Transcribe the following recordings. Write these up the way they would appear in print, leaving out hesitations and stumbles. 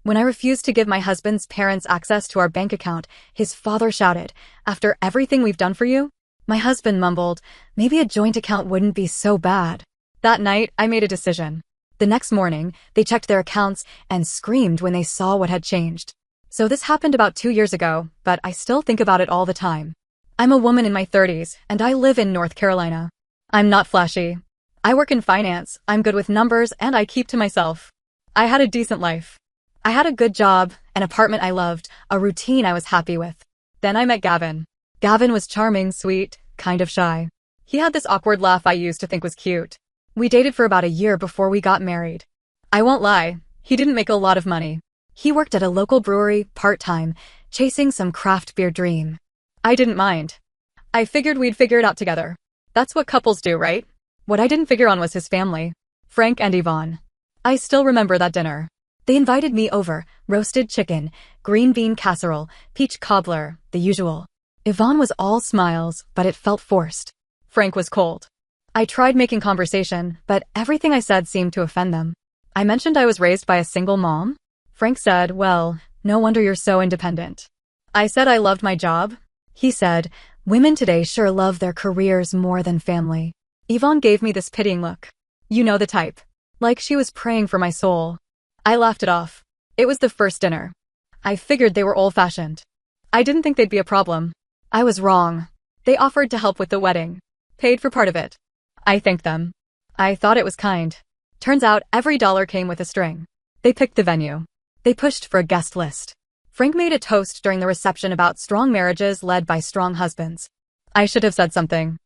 When I refused to give my husband's parents access to our bank account, his father shouted, "After everything we've done for you?" My husband mumbled, "Maybe a joint account wouldn't be so bad." That night, I made a decision. The next morning, they checked their accounts and screamed when they saw what had changed. So this happened about 2 years ago, but I still think about it all the time. I'm a woman in my 30s, and I live in North Carolina. I'm not flashy. I work in finance, I'm good with numbers, and I keep to myself. I had a decent life. I had a good job, an apartment I loved, a routine I was happy with. Then I met Gavin. Gavin was charming, sweet, kind of shy. He had this awkward laugh I used to think was cute. We dated for about a year before we got married. I won't lie, he didn't make a lot of money. He worked at a local brewery, part-time, chasing some craft beer dream. I didn't mind. I figured we'd figure it out together. That's what couples do, right? What I didn't figure on was his family. Frank and Yvonne. I still remember that dinner. They invited me over, roasted chicken, green bean casserole, peach cobbler, the usual. Yvonne was all smiles, but it felt forced. Frank was cold. I tried making conversation, but everything I said seemed to offend them. I mentioned I was raised by a single mom. Frank said, "Well, no wonder you're so independent." I said I loved my job. He said, "Women today sure love their careers more than family." Yvonne gave me this pitying look. You know the type. Like she was praying for my soul. I laughed it off. It was the first dinner. I figured they were old-fashioned. I didn't think they'd be a problem. I was wrong. They offered to help with the wedding. Paid for part of it. I thanked them. I thought it was kind. Turns out every dollar came with a string. They picked the venue. They pushed for a guest list. Frank made a toast during the reception about strong marriages led by strong husbands. I should have said something.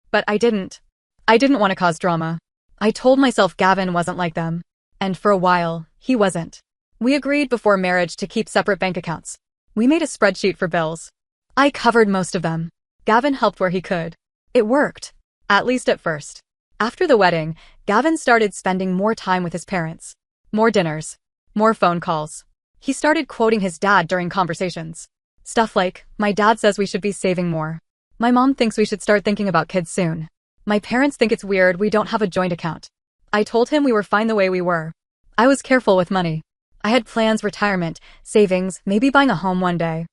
But I didn't. I didn't want to cause drama. I told myself Gavin wasn't like them. And for a while, he wasn't. We agreed before marriage to keep separate bank accounts. We made a spreadsheet for bills. I covered most of them. Gavin helped where he could. It worked. At least at first. After the wedding, Gavin started spending more time with his parents. More dinners. More phone calls. He started quoting his dad during conversations. Stuff like, "My dad says we should be saving more. My mom thinks we should start thinking about kids soon. My parents think it's weird we don't have a joint account." I told him we were fine the way we were. I was careful with money. I had plans, retirement, savings, maybe buying a home one day.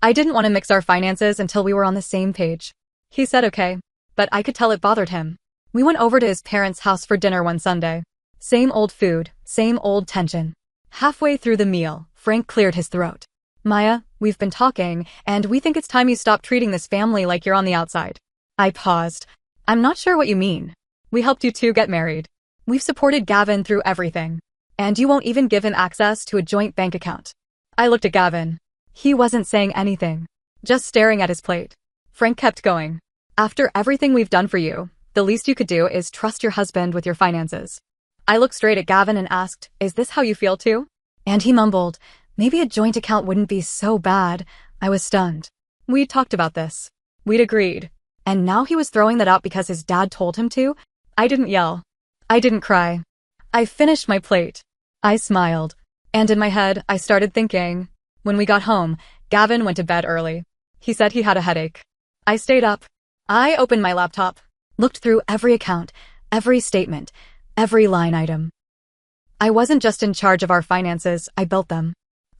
I didn't want to mix our finances until we were on the same page. He said okay, but I could tell it bothered him. We went over to his parents' house for dinner one Sunday. Same old food, same old tension. Halfway through the meal, Frank cleared his throat. "Maya, we've been talking, and we think it's time you stop treating this family like you're on the outside." I paused. "I'm not sure what you mean. We helped you two get married. We've supported Gavin through everything. And you won't even give him access to a joint bank account." I looked at Gavin. He wasn't saying anything. Just staring at his plate. Frank kept going. "After everything we've done for you, the least you could do is trust your husband with your finances." I looked straight at Gavin and asked, "Is this how you feel too?" And he mumbled, "Maybe a joint account wouldn't be so bad." I was stunned. We'd talked about this. We'd agreed. And now he was throwing that out because his dad told him to? I didn't yell. I didn't cry. I finished my plate. I smiled. And in my head, I started thinking. When we got home, Gavin went to bed early. He said he had a headache. I stayed up. I opened my laptop, looked through every account, every statement, every line item. I wasn't just in charge of our finances, I built them.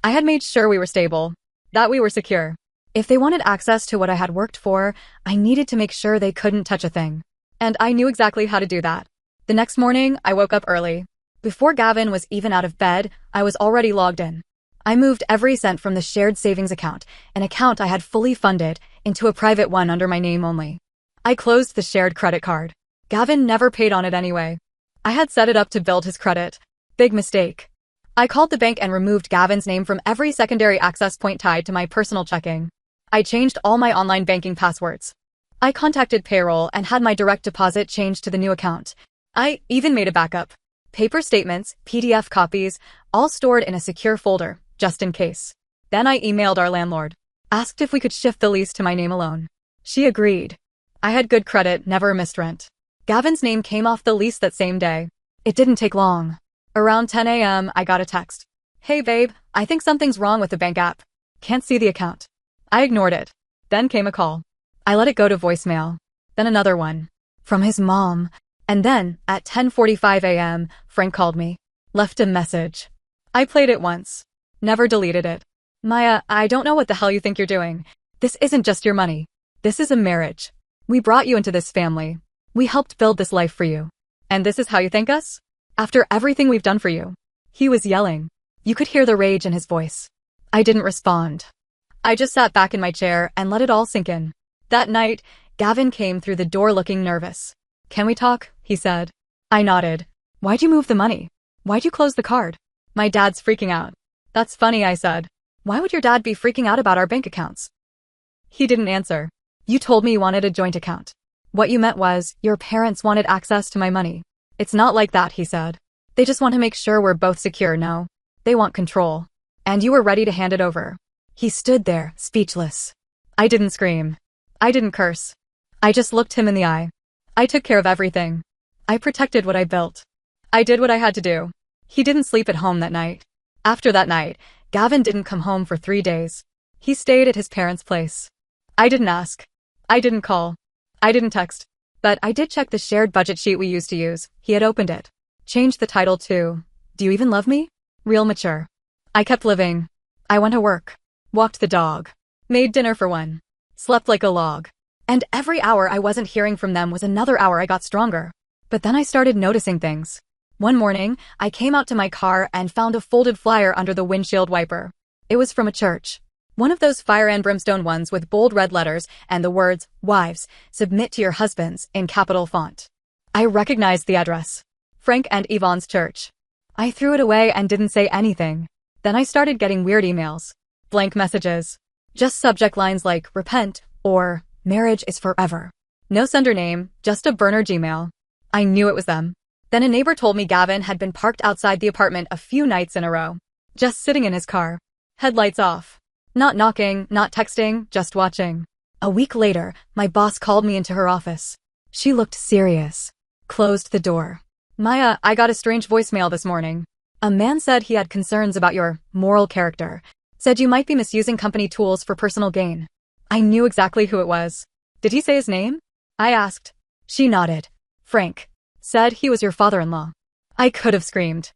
I had made sure we were stable, that we were secure. If they wanted access to what I had worked for, I needed to make sure they couldn't touch a thing. And I knew exactly how to do that. The next morning, I woke up early. Before Gavin was even out of bed, I was already logged in. I moved every cent from the shared savings account, an account I had fully funded, into a private one under my name only. I closed the shared credit card. Gavin never paid on it anyway. I had set it up to build his credit. Big mistake. I called the bank and removed Gavin's name from every secondary access point tied to my personal checking. I changed all my online banking passwords. I contacted payroll and had my direct deposit changed to the new account. I even made a backup. Paper statements, PDF copies, all stored in a secure folder, just in case. Then I emailed our landlord. Asked if we could shift the lease to my name alone. She agreed. I had good credit, never missed rent. Gavin's name came off the lease that same day. It didn't take long. Around 10 a.m., I got a text. "Hey babe, I think something's wrong with the bank app. Can't see the account." I ignored it. Then came a call. I let it go to voicemail. Then another one. From his mom. And then, at 10:45 a.m., Frank called me. Left a message. I played it once. Never deleted it. Maya, I don't know what the hell you think you're doing. This isn't just your money. This is a marriage. We brought you into this family. We helped build this life for you. And this is how you thank us? After everything we've done for you. He was yelling. You could hear the rage in his voice. I didn't respond. I just sat back in my chair and let it all sink in. That night, Gavin came through the door looking nervous. Can we talk? He said. I nodded. Why'd you move the money? Why'd you close the card? My dad's freaking out. That's funny, I said. Why would your dad be freaking out about our bank accounts? He didn't answer. You told me you wanted a joint account. What you meant was, your parents wanted access to my money. It's not like that, he said. They just want to make sure we're both secure, no? They want control. And you were ready to hand it over. He stood there, speechless. I didn't scream. I didn't curse. I just looked him in the eye. I took care of everything. I protected what I built. I did what I had to do. He didn't sleep at home that night. After that night, Gavin didn't come home for 3 days. He stayed at his parents' place. I didn't ask. I didn't call. I didn't text. But I did check the shared budget sheet we used to use. He had opened it. Changed the title to, Do You Even Love Me? Real mature. I kept living. I went to work. Walked the dog. Made dinner for one. Slept like a log. And every hour I wasn't hearing from them was another hour I got stronger. But then I started noticing things. One morning, I came out to my car and found a folded flyer under the windshield wiper. It was from a church. One of those fire and brimstone ones with bold red letters and the words, Wives, submit to your husbands, in capital font. I recognized the address. Frank and Yvonne's church. I threw it away and didn't say anything. Then I started getting weird emails. Blank messages. Just subject lines like, repent, or, marriage is forever. No sender name, just a burner Gmail. I knew it was them. Then a neighbor told me Gavin had been parked outside the apartment a few nights in a row. Just sitting in his car. Headlights off. Not knocking, not texting, just watching. A week later, my boss called me into her office. She looked serious. Closed the door. Maya, I got a strange voicemail this morning. A man said he had concerns about your moral character. Said you might be misusing company tools for personal gain. I knew exactly who it was. Did he say his name? I asked. She nodded. Frank. Said he was your father-in-law. I could have screamed.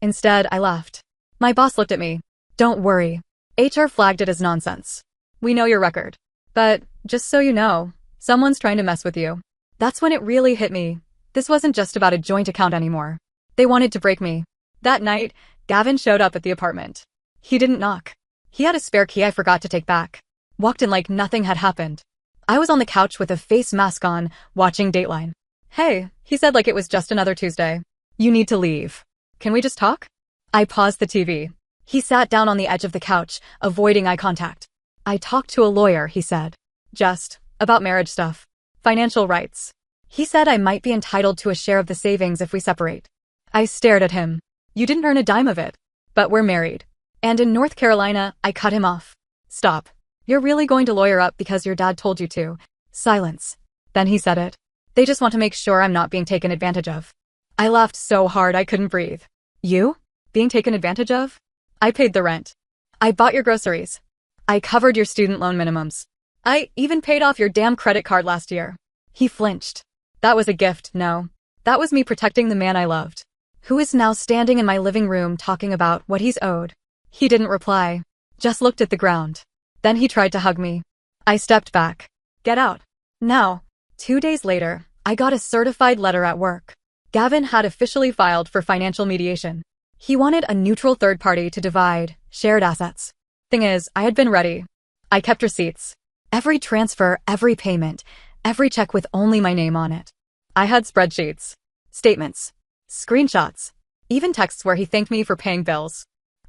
Instead, I laughed. My boss looked at me. Don't worry. HR flagged it as nonsense. We know your record. But, just so you know, someone's trying to mess with you. That's when it really hit me. This wasn't just about a joint account anymore. They wanted to break me. That night, Gavin showed up at the apartment. He didn't knock. He had a spare key I forgot to take back. Walked in like nothing had happened. I was on the couch with a face mask on, watching Dateline. Hey, he said like it was just another Tuesday. You need to leave. Can we just talk? I paused the TV. He sat down on the edge of the couch, avoiding eye contact. I talked to a lawyer, he said. Just about marriage stuff. Financial rights. He said I might be entitled to a share of the savings if we separate. I stared at him. You didn't earn a dime of it. But we're married. And in North Carolina, I cut him off. Stop. You're really going to lawyer up because your dad told you to. Silence. Then he said it. They just want to make sure I'm not being taken advantage of. I laughed so hard I couldn't breathe. You? Being taken advantage of? I paid the rent. I bought your groceries. I covered your student loan minimums. I even paid off your damn credit card last year. He flinched. That was a gift, no. That was me protecting the man I loved. Who is now standing in my living room talking about what he's owed. He didn't reply. Just looked at the ground. Then he tried to hug me. I stepped back. Get out. Now. 2 days later, I got a certified letter at work. Gavin had officially filed for financial mediation. He wanted a neutral third party to divide shared assets. Thing is, I had been ready. I kept receipts. Every transfer, every payment, every check with only my name on it. I had spreadsheets, statements, screenshots, even texts where he thanked me for paying bills.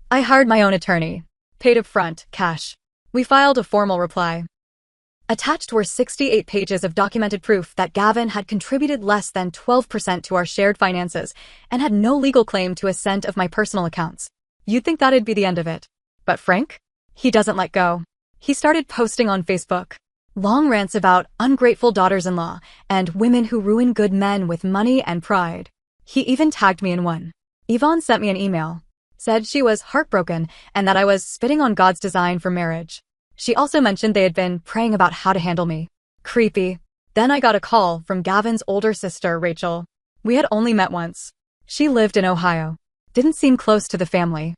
I hired my own attorney. Paid up front, cash. We filed a formal reply. Attached were 68 pages of documented proof that Gavin had contributed less than 12% to our shared finances and had no legal claim to a cent of my personal accounts. You'd think that'd be the end of it. But Frank? He doesn't let go. He started posting on Facebook. Long rants about ungrateful daughters-in-law and women who ruin good men with money and pride. He even tagged me in one. Yvonne sent me an email. Said she was heartbroken and that I was spitting on God's design for marriage. She also mentioned they had been praying about how to handle me. Creepy. Then I got a call from Gavin's older sister, Rachel. We had only met once. She lived in Ohio. Didn't seem close to the family.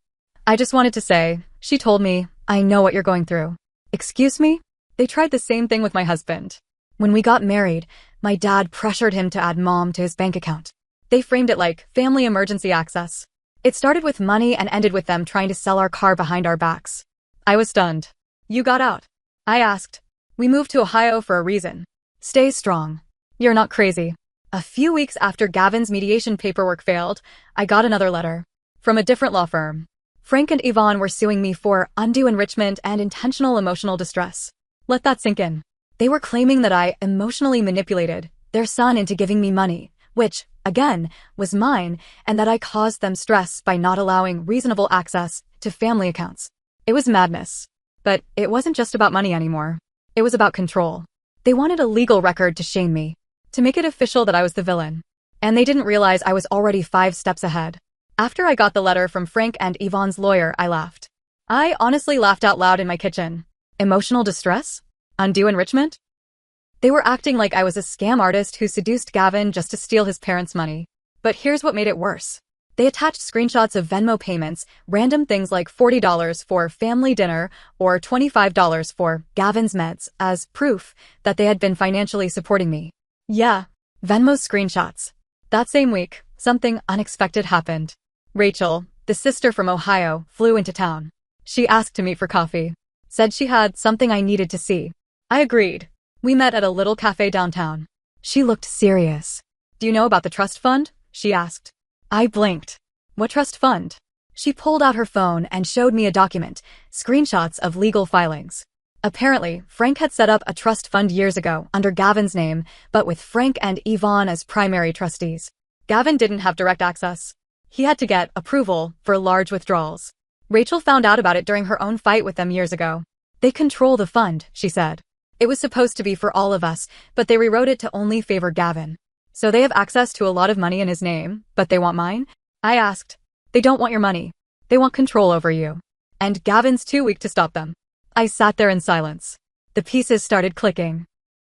I just wanted to say, she told me, I know what you're going through. Excuse me? They tried the same thing with my husband. When we got married, my dad pressured him to add mom to his bank account. They framed it like family emergency access. It started with money and ended with them trying to sell our car behind our backs. I was stunned. You got out? I asked. We moved to Ohio for a reason. Stay strong. You're not crazy. A few weeks after Gavin's mediation paperwork failed, I got another letter. From a different law firm. Frank and Yvonne were suing me for undue enrichment and intentional emotional distress. Let that sink in. They were claiming that I emotionally manipulated their son into giving me money, which, again, was mine, and that I caused them stress by not allowing reasonable access to family accounts. It was madness. But it wasn't just about money anymore. It was about control. They wanted a legal record to shame me, to make it official that I was the villain. And they didn't realize I was already 5 steps ahead. After I got the letter from Frank and Yvonne's lawyer, I laughed. I honestly laughed out loud in my kitchen. Emotional distress? Undue enrichment? They were acting like I was a scam artist who seduced Gavin just to steal his parents' money. But here's what made it worse. They attached screenshots of Venmo payments, random things like $40 for family dinner or $25 for Gavin's meds, as proof that they had been financially supporting me. Yeah, Venmo screenshots. That same week, something unexpected happened. Rachel, the sister from Ohio, flew into town. She asked to meet for coffee. Said she had something I needed to see. I agreed. We met at a little cafe downtown. She looked serious. Do you know about the trust fund? She asked. I blinked. What trust fund? She pulled out her phone and showed me a document, screenshots of legal filings. Apparently, Frank had set up a trust fund years ago under Gavin's name, but with Frank and Yvonne as primary trustees. Gavin didn't have direct access. He had to get approval for large withdrawals. Rachel found out about it during her own fight with them years ago. They control the fund, she said. It was supposed to be for all of us, but they rewrote it to only favor Gavin. So they have access to a lot of money in his name, but they want mine? I asked. They don't want your money. They want control over you. And Gavin's too weak to stop them. I sat there in silence. The pieces started clicking.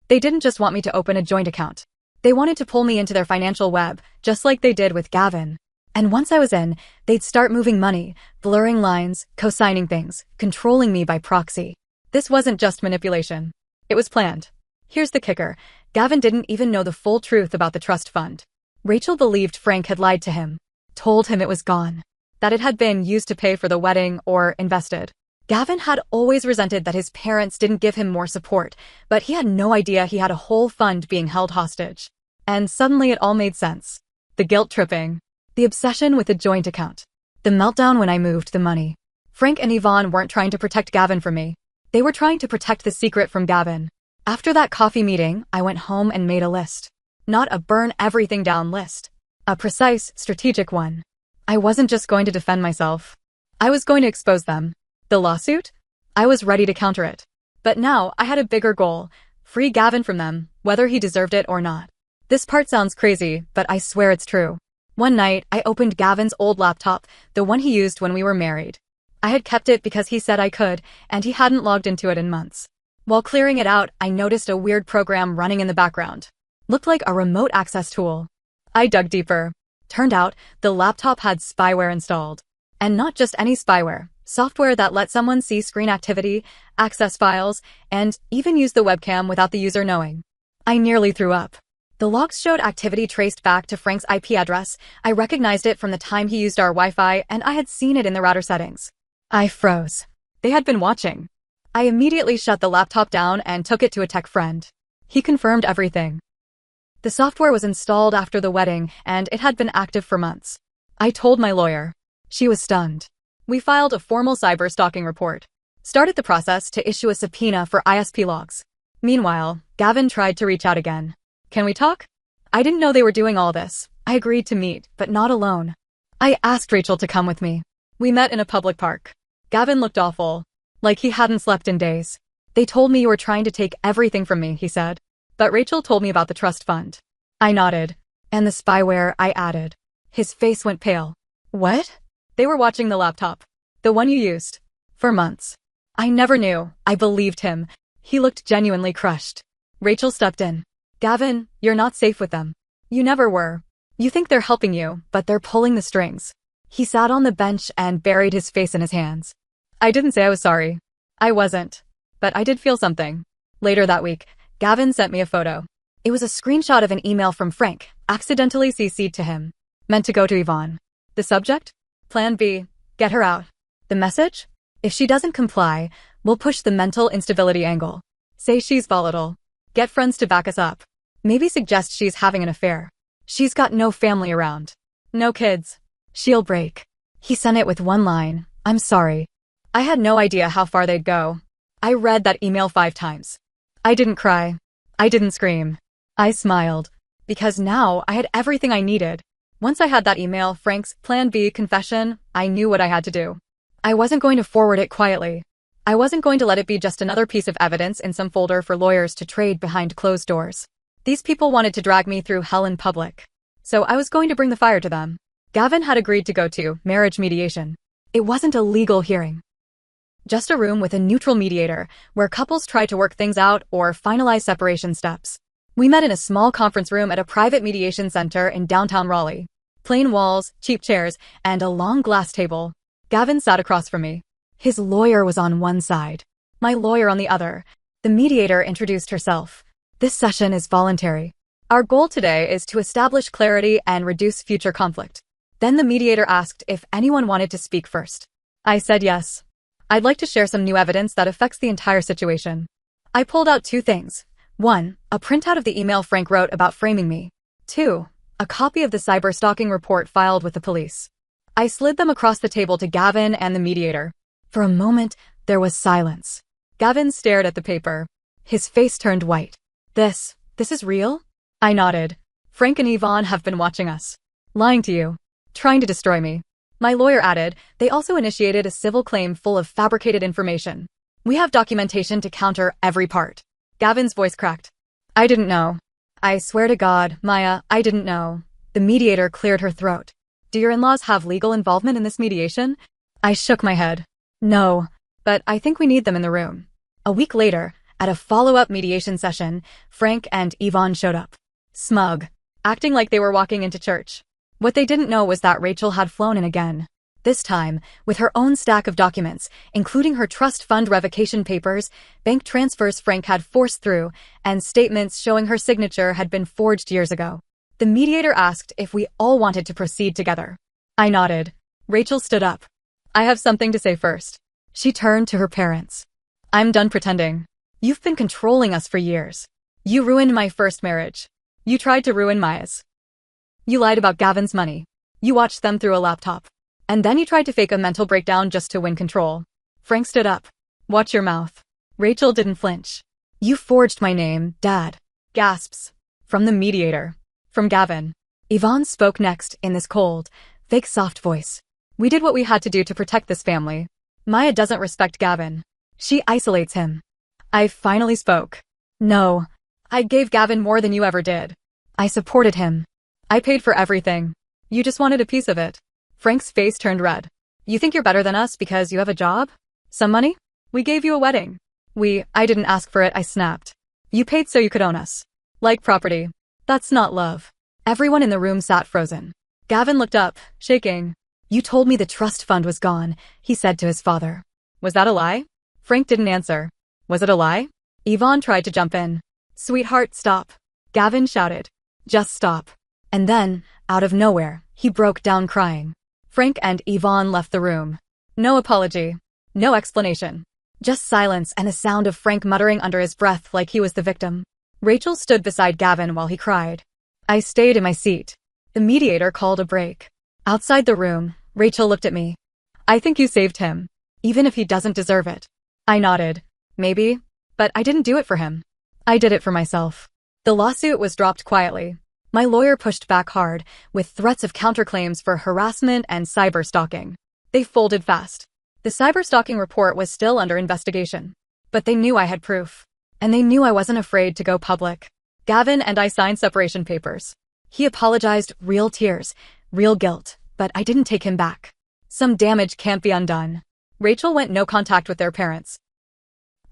They didn't just want me to open a joint account. They wanted to pull me into their financial web, just like they did with Gavin. And once I was in, they'd start moving money, blurring lines, co-signing things, controlling me by proxy. This wasn't just manipulation. It was planned. Here's the kicker. Gavin didn't even know the full truth about the trust fund. Rachel believed Frank had lied to him, told him it was gone, that it had been used to pay for the wedding or invested. Gavin had always resented that his parents didn't give him more support, but he had no idea he had a whole fund being held hostage. And suddenly it all made sense. The guilt tripping, the obsession with a joint account, the meltdown when I moved the money. Frank and Yvonne weren't trying to protect Gavin from me. They were trying to protect the secret from Gavin. After that coffee meeting, I went home and made a list. Not a burn everything down list. A precise, strategic one. I wasn't just going to defend myself. I was going to expose them. The lawsuit? I was ready to counter it. But now I had a bigger goal. Free Gavin from them, whether he deserved it or not. This part sounds crazy, but I swear it's true. One night, I opened Gavin's old laptop, the one he used when we were married. I had kept it because he said I could, and he hadn't logged into it in months. While clearing it out, I noticed a weird program running in the background. Looked like a remote access tool. I dug deeper. Turned out, the laptop had spyware installed. And not just any spyware. Software that let someone see screen activity, access files, and even use the webcam without the user knowing. I nearly threw up. The logs showed activity traced back to Frank's IP address. I recognized it from the time he used our Wi-Fi, and I had seen it in the router settings. I froze. They had been watching. I immediately shut the laptop down and took it to a tech friend. He confirmed everything. The software was installed after the wedding, and it had been active for months. I told my lawyer. She was stunned. We filed a formal cyber stalking report. Started the process to issue a subpoena for ISP logs. Meanwhile, Gavin tried to reach out again. Can we talk? I didn't know they were doing all this. I agreed to meet, but not alone. I asked Rachel to come with me. We met in a public park. Gavin looked awful. Like he hadn't slept in days. They told me you were trying to take everything from me, he said. But Rachel told me about the trust fund. I nodded. And the spyware, I added. His face went pale. What? They were watching the laptop. The one you used. For months. I never knew. I believed him. He looked genuinely crushed. Rachel stepped in. Gavin, you're not safe with them. You never were. You think they're helping you, but they're pulling the strings. He sat on the bench and buried his face in his hands. I didn't say I was sorry. I wasn't. But I did feel something. Later that week, Gavin sent me a photo. It was a screenshot of an email from Frank, accidentally CC'd to him. Meant to go to Yvonne. The subject? Plan B. Get her out. The message? If she doesn't comply, we'll push the mental instability angle. Say she's volatile. Get friends to back us up. Maybe suggest she's having an affair. She's got no family around. No kids. She'll break. He sent it with one line. I'm sorry. I had no idea how far they'd go. I read that email 5 times. I didn't cry. I didn't scream. I smiled. Because now I had everything I needed. Once I had that email, Frank's Plan B confession, I knew what I had to do. I wasn't going to forward it quietly. I wasn't going to let it be just another piece of evidence in some folder for lawyers to trade behind closed doors. These people wanted to drag me through hell in public. So I was going to bring the fire to them. Gavin had agreed to go to marriage mediation. It wasn't a legal hearing. Just a room with a neutral mediator where couples try to work things out or finalize separation steps. We met in a small conference room at a private mediation center in downtown Raleigh. Plain walls, cheap chairs, and a long glass table. Gavin sat across from me. His lawyer was on one side, my lawyer on the other. The mediator introduced herself. This session is voluntary. Our goal today is to establish clarity and reduce future conflict. Then the mediator asked if anyone wanted to speak first. I said yes. I'd like to share some new evidence that affects the entire situation. I pulled out 2 things. 1, a printout of the email Frank wrote about framing me. 2, a copy of the cyber-stalking report filed with the police. I slid them across the table to Gavin and the mediator. For a moment, there was silence. Gavin stared at the paper. His face turned white. This is real? I nodded. Frank and Yvonne have been watching us. Lying to you. Trying to destroy me. My lawyer added, they also initiated a civil claim full of fabricated information. We have documentation to counter every part. Gavin's voice cracked. I didn't know. I swear to God, Maya, I didn't know. The mediator cleared her throat. Do your in-laws have legal involvement in this mediation? I shook my head. No, but I think we need them in the room. A week later, at a follow-up mediation session, Frank and Yvonne showed up. Smug. Acting like they were walking into church. What they didn't know was that Rachel had flown in again. This time, with her own stack of documents, including her trust fund revocation papers, bank transfers Frank had forced through, and statements showing her signature had been forged years ago. The mediator asked if we all wanted to proceed together. I nodded. Rachel stood up. I have something to say first. She turned to her parents. I'm done pretending. You've been controlling us for years. You ruined my first marriage. You tried to ruin Maya's. You lied about Gavin's money. You watched them through a laptop. And then you tried to fake a mental breakdown just to win control. Frank stood up. Watch your mouth. Rachel didn't flinch. You forged my name, Dad. Gasps. From the mediator. From Gavin. Yvonne spoke next in this cold, fake soft voice. We did what we had to do to protect this family. Maya doesn't respect Gavin. She isolates him. I finally spoke. No. I gave Gavin more than you ever did. I supported him. I paid for everything. You just wanted a piece of it. Frank's face turned red. You think you're better than us because you have a job? Some money? We gave you a wedding. I didn't ask for it, I snapped. You paid so you could own us. Like property. That's not love. Everyone in the room sat frozen. Gavin looked up, shaking. You told me the trust fund was gone, he said to his father. Was that a lie? Frank didn't answer. Was it a lie? Yvonne tried to jump in. Sweetheart, stop. Gavin shouted. Just stop. And then, out of nowhere, he broke down crying. Frank and Yvonne left the room. No apology. No explanation. Just silence and the sound of Frank muttering under his breath like he was the victim. Rachel stood beside Gavin while he cried. I stayed in my seat. The mediator called a break. Outside the room, Rachel looked at me. I think you saved him. Even if he doesn't deserve it. I nodded. Maybe. But I didn't do it for him. I did it for myself. The lawsuit was dropped quietly. My lawyer pushed back hard, with threats of counterclaims for harassment and cyber-stalking. They folded fast. The cyber-stalking report was still under investigation. But they knew I had proof. And they knew I wasn't afraid to go public. Gavin and I signed separation papers. He apologized, real tears, real guilt, but I didn't take him back. Some damage can't be undone. Rachel went no contact with their parents.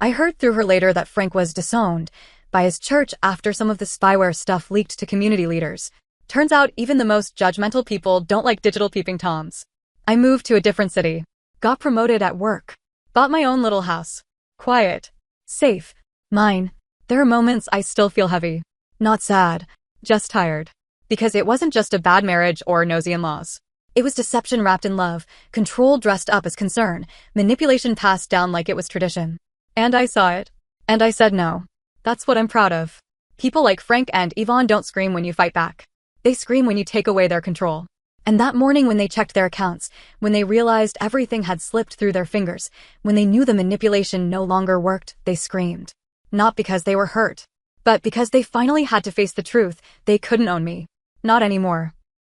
I heard through her later that Frank was disowned by his church after some of the spyware stuff leaked to community leaders. Turns out even the most judgmental people don't like digital peeping toms. I moved to a different city. Got promoted at work. Bought my own little house. Quiet. Safe. Mine. There are moments I still feel heavy. Not sad. Just tired. Because it wasn't just a bad marriage or nosy in-laws. It was deception wrapped in love, control dressed up as concern, manipulation passed down like it was tradition. And I saw it. And I said no. That's what I'm proud of. People like Frank and Yvonne don't scream when you fight back. They scream when you take away their control. And that morning when they checked their accounts, when they realized everything had slipped through their fingers, when they knew the manipulation no longer worked, they screamed. Not because they were hurt, but because they finally had to face the truth. They couldn't own me. Not anymore.